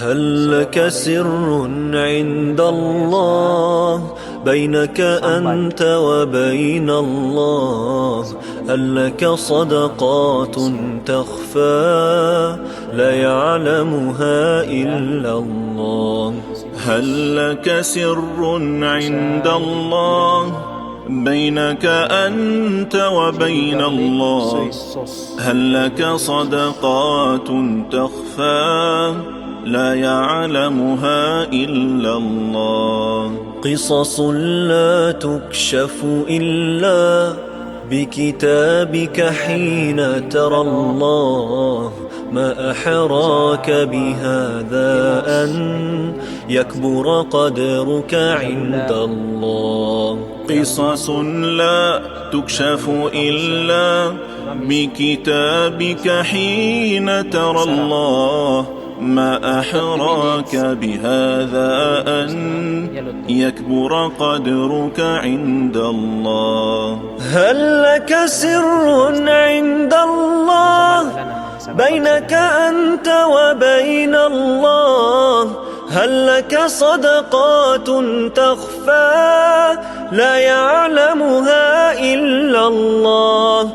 هل لك سر عند الله بينك أنت وبين الله؟ هل لك صدقات تخفى لا يعلمها إلا الله؟ هل لك سر عند الله بينك أنت وبين الله؟ هل لك صدقات تخفى لا يعلمها إلا الله؟ قصص لا تكشف إلا بكتابك حين ترى الله. ما أحراك بهذا أن يكبر قدرك عند الله. قصص لا تكشف إلا بكتابك حين ترى الله. ما أحراك بهذا أن يكبر قدرك عند الله. هل لك سر عند الله بينك أنت وبين الله؟ هل لك صدقات تخفى لا يعلمها إلا الله؟